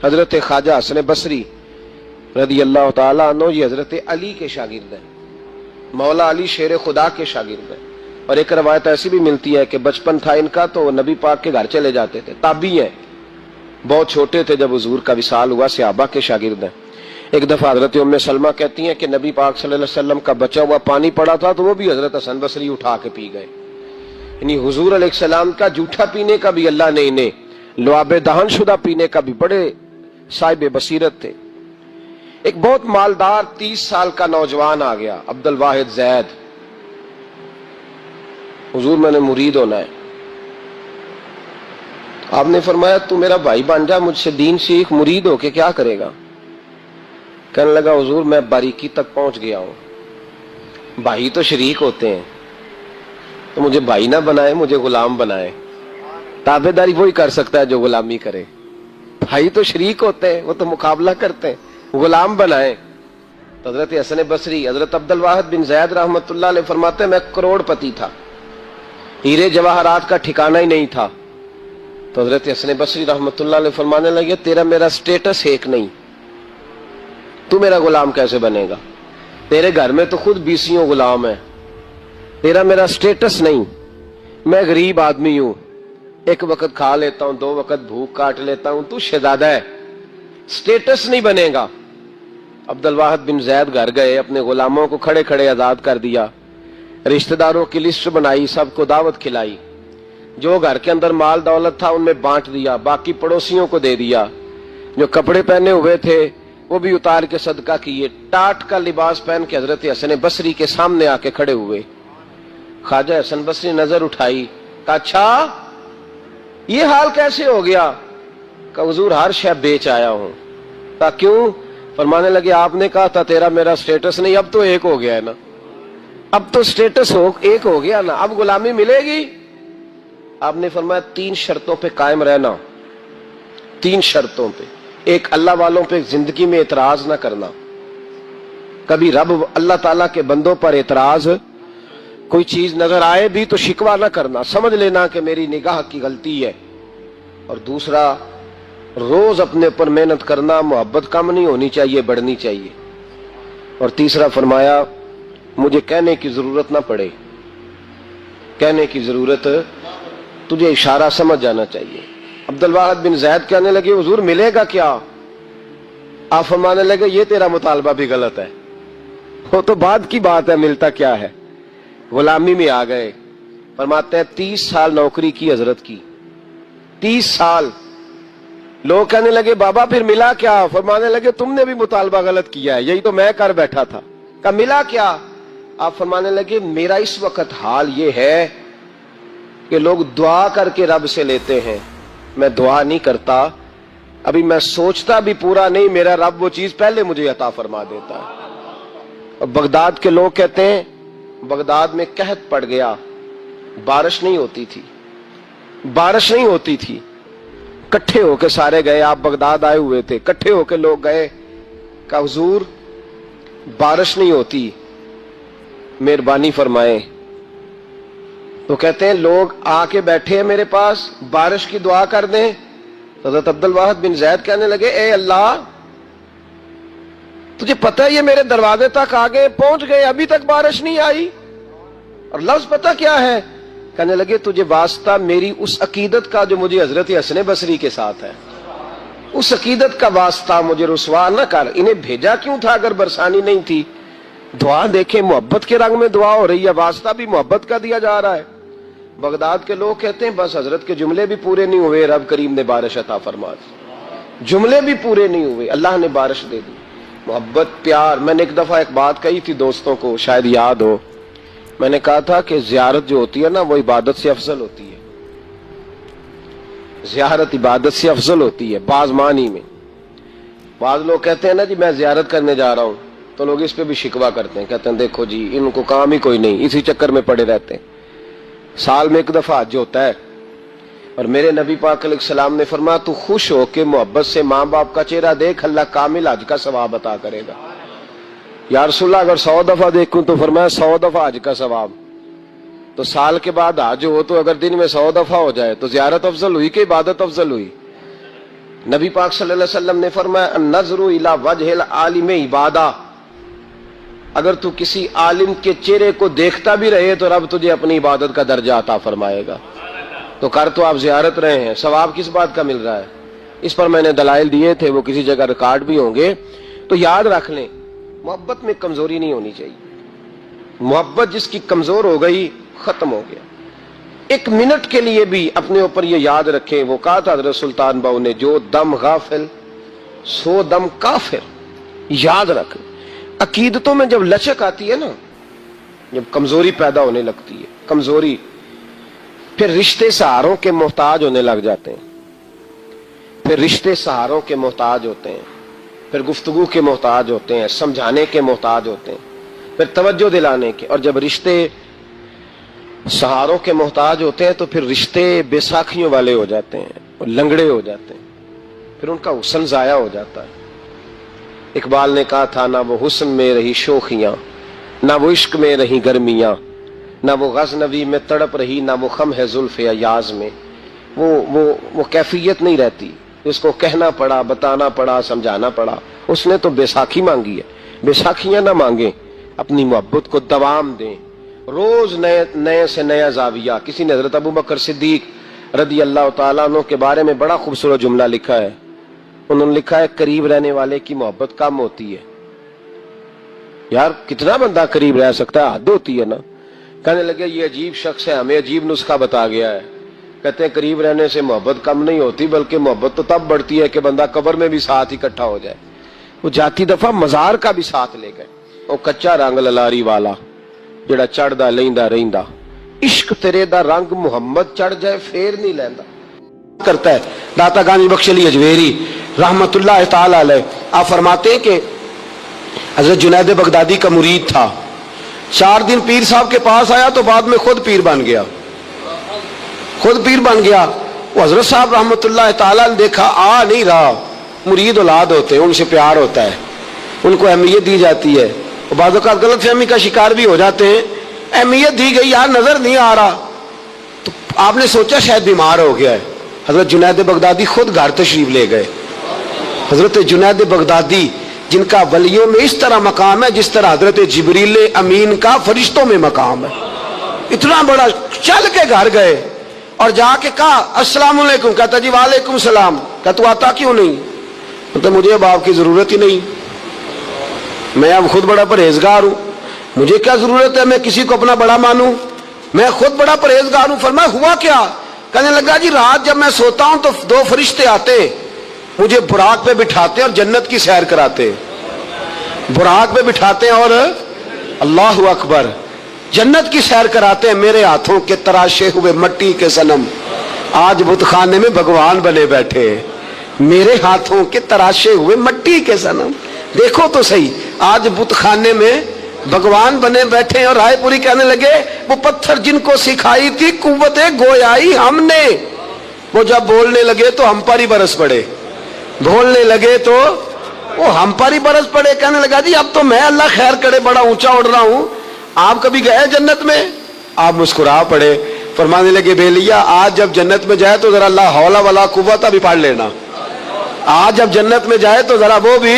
حضرت خواجہ حسن بصری رضی اللہ تعالیٰ عنہ یہ حضرت علی کے شاگرد ہیں، مولا علی شیر خدا کے شاگرد ہیں. اور ایک روایت ایسی بھی ملتی ہے کہ بچپن تھا ان کا تو وہ نبی پاک کے گھر چلے جاتے تھے. تابعی ہیں، بہت چھوٹے تھے جب حضور کا وصال ہوا، صحابہ کے شاگرد ہیں. ایک دفعہ حضرت ام سلمہ کہتی ہیں کہ نبی پاک صلی اللہ علیہ وسلم کا بچا ہوا پانی پڑا تھا تو وہ بھی حضرت حسن بصری اٹھا کے پی گئے. یعنی حضور علیہ السلام کا جھوٹا پینے کا بھی اللہ نے انہیں، لعاب دہن شدہ پینے کا بھی بڑے صاحب بصیرت تھے. ایک بہت مالدار 30 سال کا نوجوان آ گیا، عبد الواحد زید. حضور میں نے مرید ہونا ہے. آپ نے فرمایا تو میرا بھائی بن جا، مجھ سے دین سیکھ، مرید ہو کے کیا کرے گا؟ کہنے لگا حضور میں باریکی تک پہنچ گیا ہوں، بھائی تو شریک ہوتے ہیں، تو مجھے بھائی نہ بنائے، مجھے غلام بنائے. تابع داری وہی کر سکتا ہے جو غلامی کرے. بھائی تو شریک ہوتے ہیں، وہ تو مقابلہ کرتے ہیں، غلام بنائے. تو حضرت حسن بصری، حضرت عبد الواحد بن زید رحمۃ اللہ علیہ فرماتے ہیں میں کروڑ پتی تھا، ہیرے جواہرات کا ٹھکانہ ہی نہیں تھا. تو حضرت حسن بصری رحمۃ اللہ علیہ فرمانے لگے تیرا میرا سٹیٹس ایک نہیں، تو میرا غلام کیسے بنے گا؟ تیرے گھر میں تو خود 20 غلام ہیں، تیرا میرا سٹیٹس نہیں. میں غریب آدمی ہوں، ایک وقت کھا لیتا ہوں، 2 وقت بھوک کاٹ لیتا ہوں، تو شہزادہ ہے، سٹیٹس نہیں بنے گا. عبد الواحد بن زید گھر گئے، اپنے غلاموں کو کھڑے کھڑے آزاد کر دیا، رشتہ داروں کی لسٹ بنائی، سب کو دعوت کھلائی، جو گھر کے اندر مال دولت تھا ان میں بانٹ دیا، باقی پڑوسیوں کو دے دیا. جو کپڑے پہنے ہوئے تھے وہ بھی اتار کے صدقہ کیے. ٹاٹ کا لباس پہن کے حضرت حسن بصری کے سامنے آ کے کھڑے ہوئے. خواجہ حسن بصری نظر اٹھائی، کہا اچھا یہ حال کیسے ہو گیا؟ کہا حضور ہر شے بیچ آیا ہوں. کہا کیوں؟ فرمانے لگے آپ نے کہا تھا تیرا میرا سٹیٹس نہیں، اب تو ایک ہو گیا ہے نا، اب تو سٹیٹس ایک ہو گیا نا، اب غلامی ملے گی. آپ نے فرمایا 3 شرطوں پہ قائم رہنا، 3 شرطوں پہ. ایک، اللہ والوں پہ زندگی میں اعتراض نہ کرنا، کبھی رب اللہ تعالیٰ کے بندوں پر اعتراض، کوئی چیز نظر آئے بھی تو شکوہ نہ کرنا، سمجھ لینا کہ میری نگاہ کی غلطی ہے. اور دوسرا، روز اپنے پر محنت کرنا، محبت کم نہیں ہونی چاہیے، بڑھنی چاہیے. اور تیسرا فرمایا مجھے کہنے کی ضرورت نہ پڑے، کہنے کی ضرورت، تجھے اشارہ سمجھ جانا چاہیے. عبد الواحد بن زید کہنے لگے حضور ملے گا کیا؟ آپ فرمانے لگے یہ تیرا مطالبہ بھی غلط ہے، وہ تو بعد کی بات ہے، ملتا کیا ہے. غلامی میں آ گئے. فرماتے ہیں 30 سال نوکری کی حضرت کی، 30 سال. لوگ کہنے لگے بابا پھر ملا کیا؟ فرمانے لگے تم نے بھی مطالبہ غلط کیا ہے، یہی تو میں کر بیٹھا تھا. کہا ملا کیا؟ آپ فرمانے لگے میرا اس وقت حال یہ ہے کہ لوگ دعا کر کے رب سے لیتے ہیں، میں دعا نہیں کرتا، ابھی میں سوچتا بھی پورا نہیں، میرا رب وہ چیز پہلے مجھے عطا فرما دیتا ہے. اور بغداد کے لوگ کہتے ہیں بغداد میں قحط پڑ گیا، بارش نہیں ہوتی تھی، بارش نہیں ہوتی تھی. کٹھے ہو کے سارے گئے، آپ بغداد آئے ہوئے تھے، کٹھے ہو کے لوگ گئے، کہا حضور بارش نہیں ہوتی، مہربانی فرمائیں. تو کہتے ہیں لوگ آ کے بیٹھے ہیں میرے پاس، بارش کی دعا کر دیں. حضرت عبد الواحد بن زید کہنے لگے اے اللہ تجھے پتہ ہے یہ میرے دروازے تک آگے پہنچ گئے، ابھی تک بارش نہیں آئی، اور لفظ پتہ کیا ہے؟ کہنے لگے تجھے واسطہ میری اس عقیدت کا جو مجھے حضرت حسن بصری کے ساتھ ہے، اس عقیدت کا واسطہ، مجھے رسوا نہ کر. انہیں بھیجا کیوں تھا اگر برسانی نہیں تھی؟ دعا دیکھیں، محبت کے رنگ میں دعا ہو رہی ہے، واسطہ بھی محبت کا دیا جا رہا ہے. بغداد کے لوگ کہتے ہیں بس حضرت کے جملے بھی پورے نہیں ہوئے، رب کریم نے بارش عطا فرما دی. جملے بھی پورے نہیں ہوئے، اللہ نے بارش دے دی. محبت، پیار. میں نے ایک دفعہ ایک بات کہی تھی دوستوں کو، شاید یاد ہو، میں نے کہا تھا کہ زیارت جو ہوتی ہے نا وہ عبادت سے افضل ہوتی ہے، زیارت عبادت سے افضل ہوتی ہے. بعض معنی میں بعض لوگ کہتے ہیں نا جی میں زیارت کرنے جا رہا ہوں، تو لوگ اس پہ بھی شکوہ کرتے ہیں، کہتے ہیں دیکھو جی ان کو کام ہی کوئی نہیں، اسی چکر میں پڑے رہتے ہیں. سال میں ایک دفعہ حج ہوتا ہے، اور میرے نبی پاک علیہ السلام نے فرمایا تو خوش ہو کے محبت سے ماں باپ کا چہرہ دیکھ، اللہ کامل حج کا ثواب عطا کرے گا. یا رسول اللہ اگر 100 دفعہ دیکھوں تو فرمایا 100 دفعہ حج کا ثواب. تو سال کے بعد حج ہو تو اگر دن میں 100 دفعہ ہو جائے تو زیارت افضل ہوئی کہ عبادت افضل ہوئی؟ نبی پاک صلی اللہ علیہ وسلم نے فرمایا النظر الی وجہ العالم عبادہ، اگر تو کسی عالم کے چہرے کو دیکھتا بھی رہے تو رب تجھے اپنی عبادت کا درجہ عطا فرمائے گا۔ تو کر تو آپ زیارت رہے ہیں، ثواب کس بات کا مل رہا ہے؟ اس پر میں نے دلائل دیے تھے، وہ کسی جگہ ریکارڈ بھی ہوں گے، تو یاد رکھ لیں محبت میں کمزوری نہیں ہونی چاہیے۔ محبت جس کی کمزور ہو گئی ختم ہو گیا۔ ایک منٹ کے لیے بھی اپنے اوپر یہ یاد رکھیں، وہ کہا تھا حضرت سلطان باؤ نے، جو دم غافل سو دم کافر۔ یاد رکھ، عقیدتوں میں جب لچک آتی ہے نا، جب کمزوری پیدا ہونے لگتی ہے، کمزوری، پھر رشتے سہاروں کے محتاج ہونے لگ جاتے ہیں، پھر رشتے سہاروں کے محتاج ہوتے ہیں، پھر گفتگو کے محتاج ہوتے ہیں، سمجھانے کے محتاج ہوتے ہیں، پھر توجہ دلانے کے، اور جب رشتے سہاروں کے محتاج ہوتے ہیں تو پھر رشتے بے ساکھیوں والے ہو جاتے ہیں اور لنگڑے ہو جاتے ہیں، پھر ان کا حسن ضائع ہو جاتا ہے۔ اقبال نے کہا تھا نہ وہ حسن میں رہی شوخیاں، نہ وہ عشق میں رہی گرمیاں، نہ وہ غزنوی میں تڑپ رہی، نہ وہ خم ہے زلف ایاز میں۔ وہ کیفیت نہیں رہتی، اس کو کہنا پڑا، بتانا پڑا، سمجھانا پڑا۔ اس نے تو بے ساکھی مانگی ہے، بے ساکھیاں نہ مانگیں، اپنی محبت کو دوام دیں، روز نئے سے نیا زاویہ۔ کسی نے حضرت ابو بکر صدیق رضی اللہ تعالیٰ عنہ کے بارے میں بڑا خوبصورت جملہ لکھا ہے، انہوں نے لکھا ہے قریب رہنے والے کی محبت کم ہوتی ہے۔ یار کتنا بندہ قریب رہ سکتا ہے، حد ہوتی ہے نا۔ کہنے لگے یہ عجیب شخص ہے، ہمیں عجیب نسخہ بتا گیا ہے، کہتے ہیں قریب رہنے سے محبت کم نہیں ہوتی، بلکہ محبت تو تب بڑھتی ہے کہ بندہ قبر میں بھی ساتھ اکٹھا ہو جائے۔ وہ جاتی دفعہ مزار کا بھی ساتھ لے گئے، وہ کچا رنگ للاری والا جڑا چڑھدا لیندا رہندا، عشق تیرے دا رنگ محمد چڑھ جائے پھر نہیں لیندا کرتا ہے۔ داتا گانج بخش علی اجویری رحمت اللہ تعالی علیہ آپ فرماتے ہیں کہ حضرت جنید بغدادی کا مرید تھا، 4 دن پیر صاحب کے پاس آیا تو بعد میں خود پیر بن گیا، خود پیر بن گیا۔ وہ حضرت صاحب رحمت اللہ تعالی نے دیکھا آ نہیں رہا، مرید اولاد ہوتے ہیں، ان سے پیار ہوتا ہے، ان کو اہمیت دی جاتی ہے، اور بعض اوقات غلط فہمی کا شکار بھی ہو جاتے ہیں، اہمیت دی گئی یار نظر نہیں آ رہا، تو آپ نے سوچا شاید بیمار ہو گیا ہے۔ حضرت جنید بغدادی خود گھر تشریف لے گئے۔ حضرت جنید بغدادی جن کا ولیوں میں اس طرح مقام ہے جس طرح حضرت جبریل امین کا فرشتوں میں مقام ہے، اتنا بڑا، چل کے گھر گئے اور جا کے کہا السلام علیکم، کہتا جی وعلیکم السلام، کہتا تو آتا کیوں نہیں؟ تو مجھے اب آپ کی ضرورت ہی نہیں، میں اب خود بڑا پرہیزگار ہوں، مجھے کیا ضرورت ہے میں کسی کو اپنا بڑا مانوں، میں خود بڑا پرہیزگار ہوں۔ فرمایا ہوا کیا؟ کہنے لگا جی رات جب میں سوتا ہوں تو 2 فرشتے آتے مجھے براق پہ بٹھاتے اور جنت کی سیر کراتے، براق پہ بٹھاتے اور اللہ اکبر جنت کی سیر کراتے ہیں۔ میرے ہاتھوں کے تراشے ہوئے مٹی کے صنم آج بت خانے میں بھگوان بنے بیٹھے، میرے ہاتھوں کے تراشے ہوئے مٹی کے صنم، دیکھو تو صحیح، آج بت خانے میں بھگوان بنے بیٹھے ہیں۔ اور رائے پوری کہنے لگے وہ پتھر جن کو سکھائی تھی قوت گویائی ہم نے، وہ جب بولنے لگے تو ہم پر ہی برس پڑے، بولنے لگے تو وہ ہم پر ہی برس پڑے۔ کہنے لگا جی اب تو میں اللہ خیر کرے بڑا اونچا اڑ رہا ہوں، آپ کبھی گئے جنت میں؟ آپ مسکرا پڑے، فرمانے لگے بیلیا آج جب جنت میں جائے تو ذرا لا حول ولا قوت بھی پڑھ لینا، آج جب جنت میں جائے تو ذرا وہ بھی۔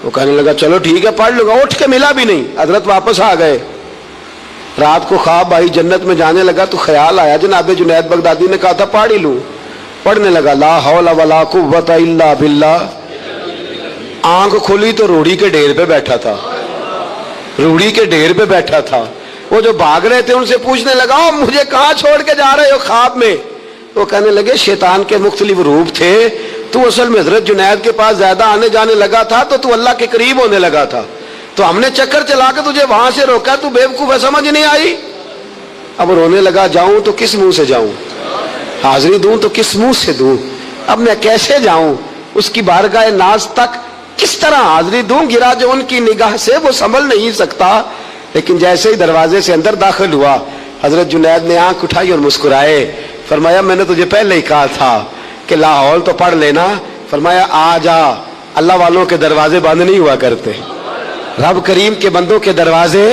وہ کہنے لگا چلو ٹھیک ہے پڑھ لوں گا، اٹھ کے ملا بھی نہیں، حضرت واپس آ گئے۔ رات کو خواب آئی، جنت میں جانے لگا تو خیال آیا جناب جنید بغدادی نے کہا تھا پڑھ ہی لوں، پڑھنے لگا لا حول ولا قوت الا باللہ۔ آنکھ کھولی تو روڑی کے ڈھیر پہ بیٹھا تھا، روڑی کے ڈھیر پہ بیٹھا تھا۔ وہ جو بھاگ رہے تھے ان سے پوچھنے لگا مجھے کہاں چھوڑ کے جا رہے ہو خواب میں؟ وہ کہنے لگے شیطان کے مختلف روپ تھے، تو اصل میں حضرت جنید کے پاس زیادہ آنے جانے لگا تھا تو اللہ کے قریب ہونے لگا تھا، تو ہم نے چکر چلا کے تجھے وہاں سے روکا، تو بیوقوف ہے سمجھ نہیں آئی۔ اب رونے لگا جاؤں تو کس منہ سے جاؤں، حاضری دوں تو کس منہ سے دوں، اب میں کیسے جاؤں اس کی بارگاہ ناز تک، کس طرح حاضری دوں؟ گرا جو ان کی نگاہ سے وہ سنبھل نہیں سکتا۔ لیکن جیسے ہی دروازے سے اندر داخل ہوا حضرت جنید نے آنکھ اٹھائی اور مسکرائے، فرمایا میں نے تجھے پہلے ہی کہا تھا کہ لاہور تو پڑھ لینا۔ فرمایا آ جا، اللہ والوں کے دروازے بند نہیں ہوا کرتے، رب کریم کے بندوں کے دروازے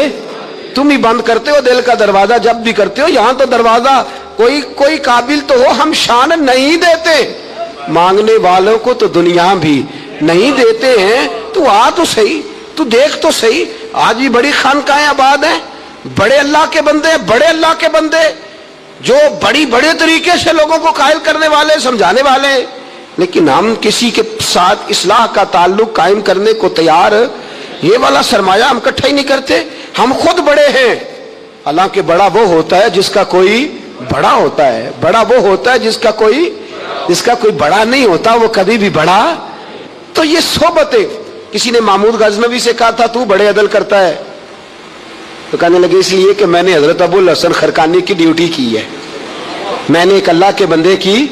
تم ہی بند کرتے ہو، دل کا دروازہ جب بھی کرتے ہو۔ یہاں تو دروازہ کوئی قابل تو ہو، ہم شان نہیں دیتے، مانگنے والوں کو تو دنیا بھی نہیں دیتے ہیں. تو آ تو صحیح, تو دیکھ تو صحیح. آج بھی بڑی خانقاہیں آباد ہیں, بڑے اللہ کے بندے, بڑے اللہ کے بندے جو بڑے طریقے سے لوگوں کو قائل کرنے والے, سمجھانے والے, لیکن ہم کسی کے ساتھ اصلاح کا تعلق قائم کرنے کو تیار, یہ والا سرمایہ ہم اکٹھا ہی نہیں کرتے. ہم خود بڑے ہیں, حالانکہ بڑا وہ ہوتا ہے جس کا کوئی بڑا ہوتا ہے, بڑا وہ ہوتا ہے جس کا کوئی بڑا نہیں ہوتا, وہ کبھی بھی بڑا. تو یہ صحبتیں, کسی نے محمود غزنوی سے کہا تھا تو بڑے عدل کرتا ہے, تو کہنے لگے اس لیے کہ میں نے حضرت ابو الحسن خرقانی کی ڈیوٹی کی ہے, میں نے ایک اللہ کے بندے کی,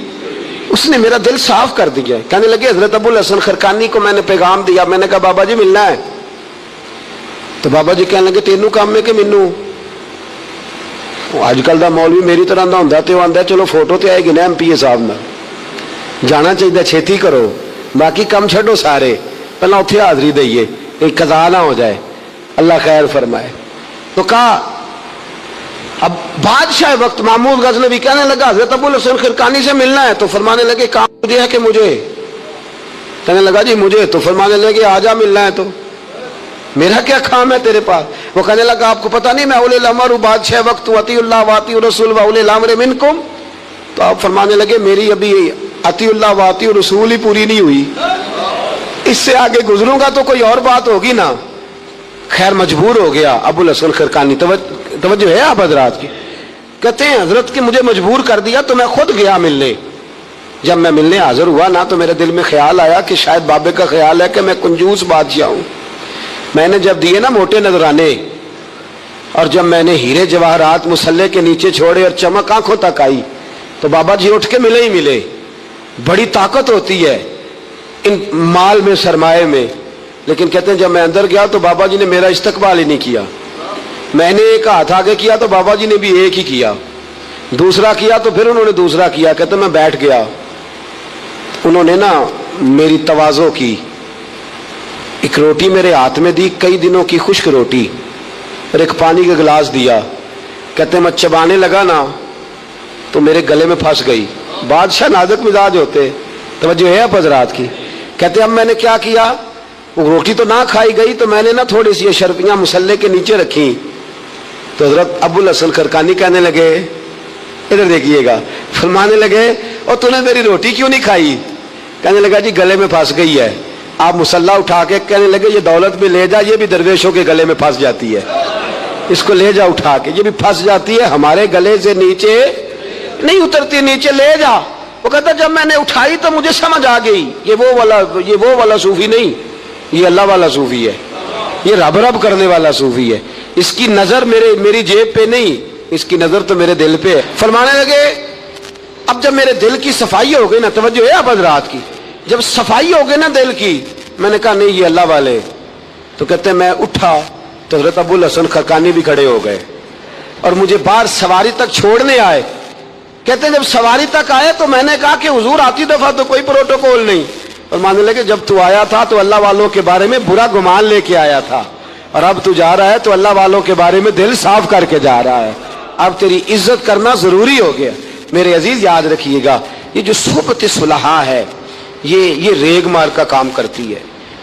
اس نے میرا دل صاف کر دیا. کہنے لگے حضرت ابو الحسن خرقانی کو میں نے پیغام دیا, میں نے کہا بابا جی ملنا ہے, تو بابا جی کہنے لگے تینوں کام میں کہ مینوں. اج کل دا مولوی میری طرح دا ہوندا تے آندا چلو فوٹو تے آئے گی نا ایم پی اے صاحب نال, جانا چاہیے چھیتی کرو, باقی کم چھڈو سارے, پہلے اتنے حاضری دئیے, ایک قضا نہ ہو جائے, اللہ خیر فرمائے. تو کہا اب بادشاہ وقت محمود غزنوی کہنے لگا حضرت ابو الحسن خرقانی سے ملنا ہے, تو فرمانے لگے کام مجھے ہے کہ مجھے, کہنے لگا جی مجھے, تو فرمانے لگے آجا ملنا ہے, تو میرا کیا کام ہے تیرے پاس. وہ کہنے لگا آپ کو پتہ نہیں میں اولی الامر ہوں, بادشاہ وقت ہوں, اطیع اللہ واطیع الرسول و اولی الامر منکم. تو آپ فرمانے لگے میری ابھی اطیع اللہ واطیع الرسول ہی پوری نہیں ہوئی, اس سے آگے گزروں گا تو کوئی اور بات ہوگی نا. خیر مجبور ہو گیا ابو الحسن خرقانی. توجہ ہے آپ حضرات کی, کہتے ہیں حضرت کی مجھے مجبور کر دیا تو میں خود گیا ملنے. جب میں ملنے حاضر ہوا نا تو میرے دل میں خیال آیا کہ شاید بابے کا خیال ہے کہ میں کنجوس بادشاہ ہوں. میں نے جب دیے نا موٹے نذرانے, اور جب میں نے ہیرے جواہرات مسلح کے نیچے چھوڑے اور چمک آنکھوں تک آئی, تو بابا جی اٹھ کے ملے ہی ملے. بڑی طاقت ہوتی ہے ان مال میں, سرمایہ میں. لیکن کہتے ہیں جب میں اندر گیا تو بابا جی نے میرا استقبال ہی نہیں کیا. میں نے ایک ہاتھ آگے کیا تو بابا جی نے بھی ایک ہی کیا, دوسرا کیا تو پھر انہوں نے دوسرا کیا. کہتے میں بیٹھ گیا, انہوں نے نا میری تواضع کی, ایک روٹی میرے ہاتھ میں دی, کئی دنوں کی خشک روٹی, اور ایک پانی کا گلاس دیا. کہتے میں چبانے لگا نا تو میرے گلے میں پھنس گئی. بادشاہ نازک مزاج ہوتے, توجہ ہے آپ حضرات کی. کہتے اب میں نے کیا کیا, وہ روٹی تو نہ کھائی گئی, تو میں نے نا تھوڑی سی اشرفیاں مسلح کے نیچے رکھی. تو حضرت ابو الحسن خرقانی کہنے لگے ادھر دیکھیے گا, فرمانے لگے اور تو نے میری روٹی کیوں نہیں کھائی. کہنے لگا جی گلے میں پھنس گئی ہے. آپ مسلح اٹھا کے کہنے لگے یہ دولت بھی لے جا, یہ بھی درویشوں کے گلے میں پھنس جاتی ہے, اس کو لے جا اٹھا کے, یہ بھی پھنس جاتی ہے, ہمارے گلے سے نیچے نہیں اترتی, نیچے لے جا. وہ کہتا جب میں نے اٹھائی تو مجھے سمجھ آ گئی یہ وہ والا صوفی نہیں, یہ اللہ والا صوفی ہے, یہ رب رب کرنے والا صوفی ہے. اس کی نظر میری جیب پہ نہیں, اس کی نظر تو میرے دل پہ ہے. فرمانے لگے اب جب میرے دل کی صفائی ہو گئی نا, توجہ ہے اب حضرات کی, جب صفائی ہو گئی نا دل کی, میں نے کہا نہیں یہ اللہ والے. تو کہتے ہیں میں اٹھا تو حضرت ابو الحسن خرقانی بھی کھڑے ہو گئے اور مجھے باہر سواری تک چھوڑنے آئے. کہتے ہیں جب سواری تک آئے تو میں نے کہا کہ حضور آتی دفعہ تو کوئی پروٹوکول نہیں. اور ماننے لگے جب تو آیا تھا تو اللہ والوں کے بارے میں برا گمان لے کے آیا تھا, اور اب تو جا رہا ہے تو اللہ والوں کے بارے میں دل صاف کر کے جا رہا ہے. اب تیری عزت کرنا ضروری ہو گیا. میرے عزیز یاد رکھیے گا, یہ جو صحبت صلحاء ہے یہ ریگ مار کا کام کرتی ہے,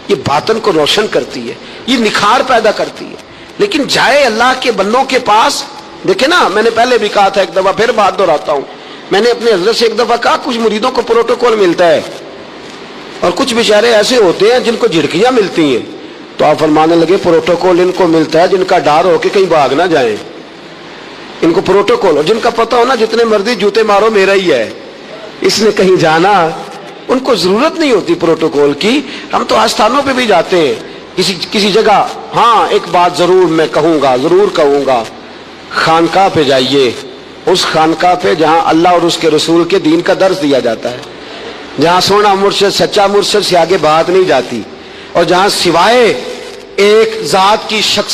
یہ باطن کو روشن کرتی ہے, یہ نکھار پیدا کرتی ہے. لیکن جائے اللہ کے بندوں کے پاس, دیکھیں نا میں نے پہلے بھی کہا تھا, ایک دفعہ پھر بات دہراتا ہوں, میں نے اپنے حضرت سے ایک دفعہ کہا کچھ مریدوں کو پروٹوکول ملتا ہے اور کچھ بیچارے ایسے ہوتے ہیں جن کو جھڑکیاں ملتی ہیں. تو آپ فرمانے لگے پروٹوکول ان کو ملتا ہے جن کا ڈر ہو کہ کہیں بھاگ نہ جائیں, ان کو پروٹوکول, اور جن کا پتہ ہونا جتنے مرضی جوتے مارو میرا ہی ہے, اس نے کہیں جانا, ان کو ضرورت نہیں ہوتی پروٹوکول کی. ہم تو آستانوں پہ بھی جاتے ہیں کسی جگہ. ہاں ایک بات ضرور میں ضرور کہوں گا, خانقاہ پہ جائیے, اس خانقاہ پہ جہاں اللہ اور اس کے رسول کے دین کا درس دیا جاتا ہے, جہاں سونا مرشد سچا مرشد سے آگے بات نہیں جاتی, اور جہاں سوائے ایک ذات کی شخص